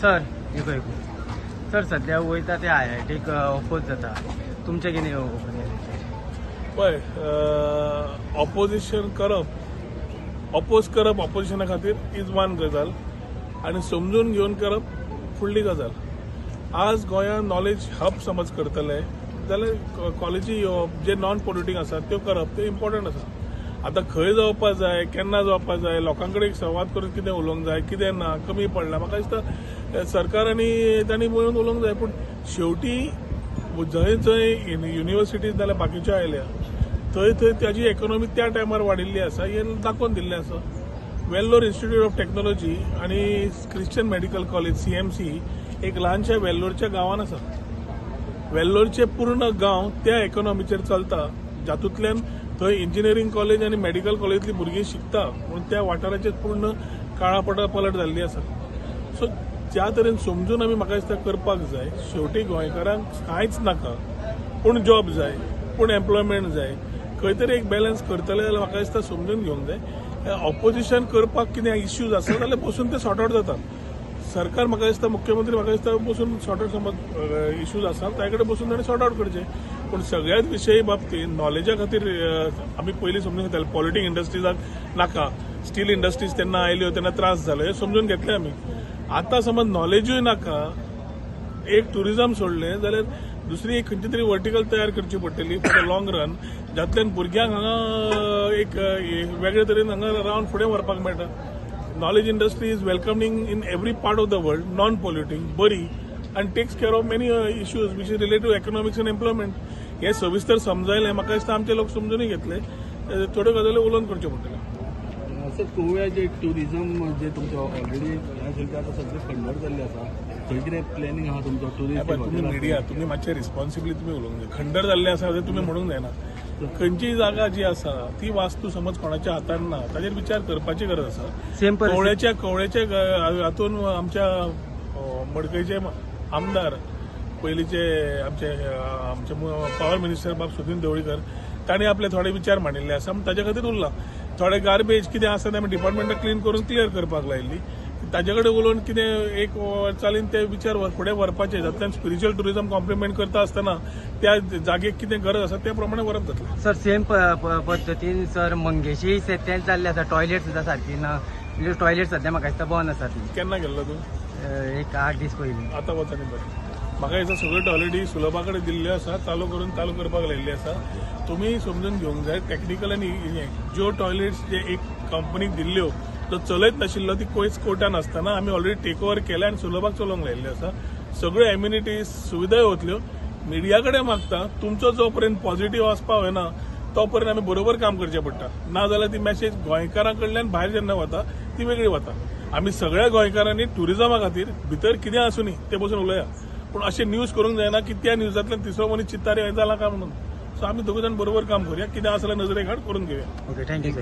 Sir sir सध्या वयता ते IITक ओपोज जाता तुमचे कितें ओपिनियन? पळय ऑपोजिशन करप ऑपोज करप ऑपोजिशना खातीर इज वन गजाल आनी समजून घेवन करप फुडली गजाल. आज गोंयांत नॉलेज हब समज करतले जाल्यार कॉलेजी जे नॉन पोल्युटींग आसात त्यो करप ते इम्पॉर्टंट आसा. आतां खंय जावपाक जाय केन्ना जावपाक जाय लोकांकडे एक संवाद करून कितें उलोवंक जाय कितें ना कमी पडला म्हाका दिसता सरकारांनी तांणी मेळून उलोवंक जाय. पूण शेवटी जंय जंय युनिवर्सिटीज नाल्यार बाकीच्यो आयल्या थंय थंय ताजी इकॉनॉमी त्या टायमार वाडिल्ली आसा हें दाखोवन दिल्लें आसा. वेल्लोर इन्स्टिट्यूट ऑफ टेक्नॉलॉजी आनी क्रिश्चन मेडिकल कॉलेज CMC एक ल्हानशा वेल्लोरच्या गांवांत आसा. वेल्लोरचे पूर्ण गांव त्या इकॉनॉमीचेर चलता जातूंतल्यान थंय इंजिनियरींग कॉलेज आनी मेडिकल कॉलेजींतली भुरगीं शिकता म्हणून त्या वाठाराचेर पूर्ण काळा पलट जाल्ली आसा. सो त्या तरेन समजून आमी म्हाका दिसता करपाक जाय. शेवटी गोंयकारांक कांयच नाका पूण जॉब जाय पूण एम्प्लॉयमेंट जाय. खंय तरी एक बॅलन्स करतले जाल्यार म्हाका दिसता समजून घेवंक जाय. ऑपोजिशन करपाक कितें इश्यूज आसा जाल्यार बसून ते सॉर्ट आउट जाता. सरकार म्हाका दिसता मुख्यमंत्री म्हाका दिसता बसून सॉर्ट आउट समज इश्यूज आसा ताचे कडेन बसून ताणें सॉर्ट आउट करचे. पूण सगळ्याच विशयी बाबतींत नॉलेजा खातीर आमी पयलीं समजून घेतले पॉलिटीक इंडस्ट्रीजाक नाका. स्टील इंडस्ट्रीज तेन्ना आयल्यो तेन्ना त्रास जालो हे समजून घेतले आमी. आतां समज नॉलेजूय नाका एक टुरिझम सोडलें जाल्यार दुसरी एक खंयची तरी वर्टिकल तयार करची पडटली फॉर द लॉंग रन जातल्यान भुरग्यांक हांगा एक वेगळे तरेन हांगा रावन फुडें व्हरपाक मेळटा. Knowledge industry is welcoming in every part of the world non polluting बरी and takes care of many issues which is related to economics and employment. हे सविस्तर समजायलें म्हाका दिसता आमचे लोक समजूनय घेतले. थोड्यो गजाली उलोवन करच्यो पडटल्यो. सर गोवा जे टुरिझम जे तुमचो ऑलरेडी आता सगळे खंडर जाल्ले आसा थंय कितें प्लॅनिंग आहा तुमचो टुरिझम? तुम्ही मिडिया तुम्ही मातशें रिस्पॉन्सिबली तुमी उलोवंक जाय. खंडर जाल्ले आसा जाल्यार तुमी म्हणूंक जायना. खंयचीय जागा जी आसा ती वास्तू समज कोणाच्या हातान ना ताचेर विचार करपाची गरज आसा. कवळ्याच्या हातून आमच्या मडकयचे आमदार पयलींचे आमचे पॉवर मिनिस्टर बाब सुदीन ढवळीकर तांणी आपले थोडे विचार मांडिल्ले आसा ताचे खातीर उरला. थोडे गार्बेज कितें आसा ते आमी डिपार्टमेंटाक क्लीन करून क्लियर करपाक लायिल्ली. ताजे कडेन उलोवन कितें एक चालीन ते विचार फुडें व्हरपाचे जातल्यान स्पिरिच्युअल टुरिझम कॉम्प्लिमेंट करता आसतना त्या जागेक कितें गरज आसा त्या प्रमाणे व्हरप जातलें. सर सेम पद्दतीन सर मंगेशी तेंच जाल्ले आसा. टॉयलेट सुद्दां सारकी ना. टॉयलेट सध्या म्हाका दिसता बंद आसा. केन्ना गेल्लो तूं? एक 8 दीस पयलीं. आतां वच आनी बरें. म्हाका दिसता सगळ्यो टॉयलेटी सुलभा कडेन दिल्ल्यो आसा चालू करपाक लायिल्ली आसा. तुमी समजून घेवंक जाय टॅक्निकल आनी ज्यो टॉयलेट्स जे एक कंपनीक दिल्ल्यो जो चलयत नाशिल्लो ती कोयच कोर्टान आसतना आमी ऑलरेडी टेक ओव्हर केल्या आनी सुलभाक चलोवंक लायिल्ल्यो आसा. सगळ्यो एम्युनिटीज सुविधाय वतल्यो. मिडिया कडेन मागता तुमचो जो पर्यंत पॉझिटिव्ह वचपा वयना तो पर्यंत आमी बरोबर काम करचें पडटा. नाजाल्यार ती मॅसेज गोंयकारां कडल्यान भायर जेन्ना वता ती वेगळी वता. आमी सगळ्या गोंयकारांनी टुरिझमा खातीर भितर कितें आसूं न्ही ते बसून उलया. पूण अशें न्यूज करूंक जायना की त्या न्यूजांतल्यान तिसरो मनीस चित्तारे हें जालां काय म्हणून. सो आमी दोगूय जाण बरोबर काम करुया. कितें आसा जाल्यार नजरेक हाड करून घेवया. Okay thank you sir.